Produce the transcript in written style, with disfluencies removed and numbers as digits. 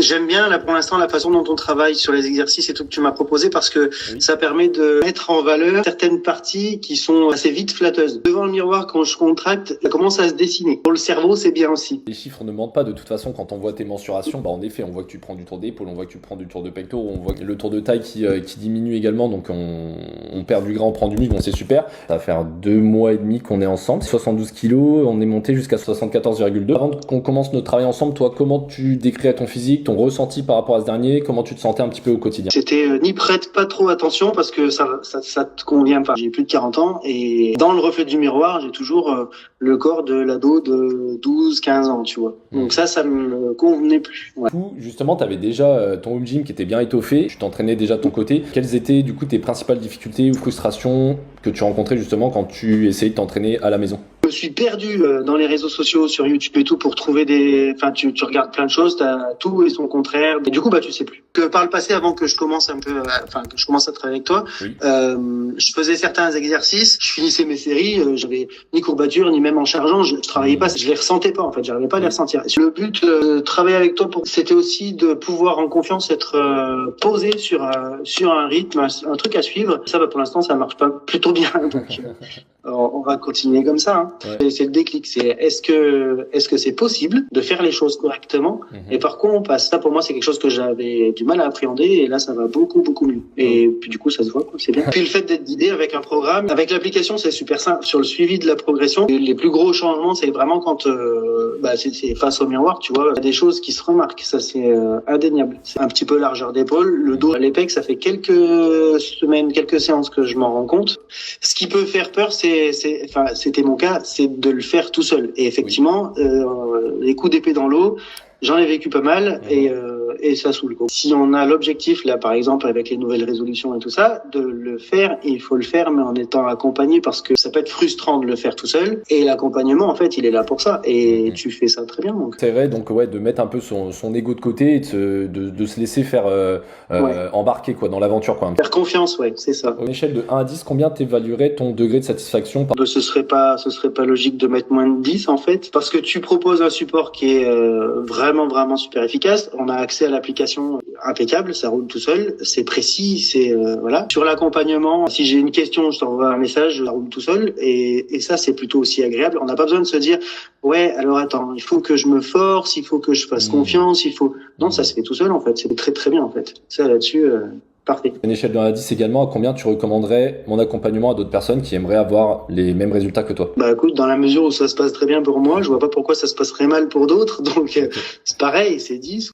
J'aime bien là pour l'instant la façon dont on travaille sur les exercices et tout que tu m'as proposé parce que ça permet de mettre en valeur certaines parties qui sont assez vite flatteuses. Devant le miroir, quand je contracte, ça commence à se dessiner. Pour le cerveau, c'est bien aussi. Les chiffres ne mentent pas, de toute façon, quand on voit tes mensurations, en effet, on voit que tu prends du tour d'épaule, on voit que tu prends du tour de pectoraux, on voit que le tour de taille qui diminue également, donc on perd du gras, on prend du muscle, bon c'est super. Ça va faire 2 mois et demi qu'on est ensemble, 72 kilos, on est monté jusqu'à 74,2. Avant qu'on commence notre travail ensemble, toi, comment tu décrirais ton physique, ton ressenti par rapport à ce dernier, comment tu te sentais un petit peu au quotidien? C'était ni prête pas trop attention parce que ça te convient pas. J'ai plus de 40 ans et dans le reflet du miroir, j'ai toujours le corps de l'ado de 12, 15 ans, tu vois. Donc ça me convenait plus. Ouais. Du coup, justement, tu avais déjà ton home gym qui était bien étoffé, tu t'entraînais déjà de ton côté. Quelles étaient du coup tes principales difficultés ou frustrations que tu rencontrais justement quand tu essayais de t'entraîner à la maison? Je me suis perdu dans les réseaux sociaux, sur YouTube et tout, pour trouver tu regardes plein de choses, t'as tout et son contraire. Et du coup, tu sais plus. Que par le passé, avant que je commence que je commence à travailler avec toi, oui. Je faisais certains exercices, je finissais mes séries, j'avais ni courbature, ni même en chargeant, je travaillais pas, je les ressentais pas, en fait, j'arrivais pas à les ressentir. Le but de travailler avec toi, c'était aussi de pouvoir en confiance être posé sur un rythme, un truc à suivre. Ça, pour l'instant, ça marche pas plutôt bien. Donc, on va continuer comme ça. Hein. Ouais. C'est le déclic. C'est est-ce que c'est possible de faire les choses correctement et par quoi on passe. Ça, pour moi, c'est quelque chose que j'avais du mal à appréhender et là, ça va beaucoup mieux. Et puis du coup, ça se voit, quoi. C'est bien. Puis le fait d'être guidé avec un programme, avec l'application, c'est super simple. Sur le suivi de la progression, les plus gros changements, c'est vraiment quand c'est face au miroir, tu vois, il y a des choses qui se remarquent. Ça, c'est indéniable. C'est un petit peu largeur d'épaule, le dos à l'épaule. Ça fait quelques semaines, quelques séances que je m'en rends compte. Ce qui peut faire peur, c'était mon cas, c'est de le faire tout seul. Et effectivement, les coups d'épée dans l'eau, j'en ai vécu pas mal et ça saoule. Si on a l'objectif, là, par exemple, avec les nouvelles résolutions et tout ça, de le faire, il faut le faire, mais en étant accompagné parce que ça peut être frustrant de le faire tout seul. Et l'accompagnement, en fait, il est là pour ça. Et tu fais ça très bien. Donc. C'est vrai, donc de mettre un peu son ego de côté et de se laisser faire embarquer quoi, dans l'aventure. Quoi. Faire confiance, ouais, c'est ça. À une échelle de 1 à 10, combien t'évaluerais ton degré de satisfaction Ce serait pas logique de mettre moins de 10, en fait, parce que tu proposes un support qui est vraiment super efficace. On a accès à l'application impeccable, ça roule tout seul, c'est précis, c'est voilà. Sur l'accompagnement, si j'ai une question, je t'envoie un message, ça roule tout seul et ça c'est plutôt aussi agréable. On n'a pas besoin de se dire ouais, alors attends, il faut que je me force, il faut que je fasse confiance, non, ça se fait tout seul en fait, c'est très bien en fait. Ça là-dessus parfait. Une échelle de 1 à 10 également, à combien tu recommanderais mon accompagnement à d'autres personnes qui aimeraient avoir les mêmes résultats que toi? Écoute, dans la mesure où ça se passe très bien pour moi, je vois pas pourquoi ça se passerait mal pour d'autres, donc c'est pareil, c'est 10.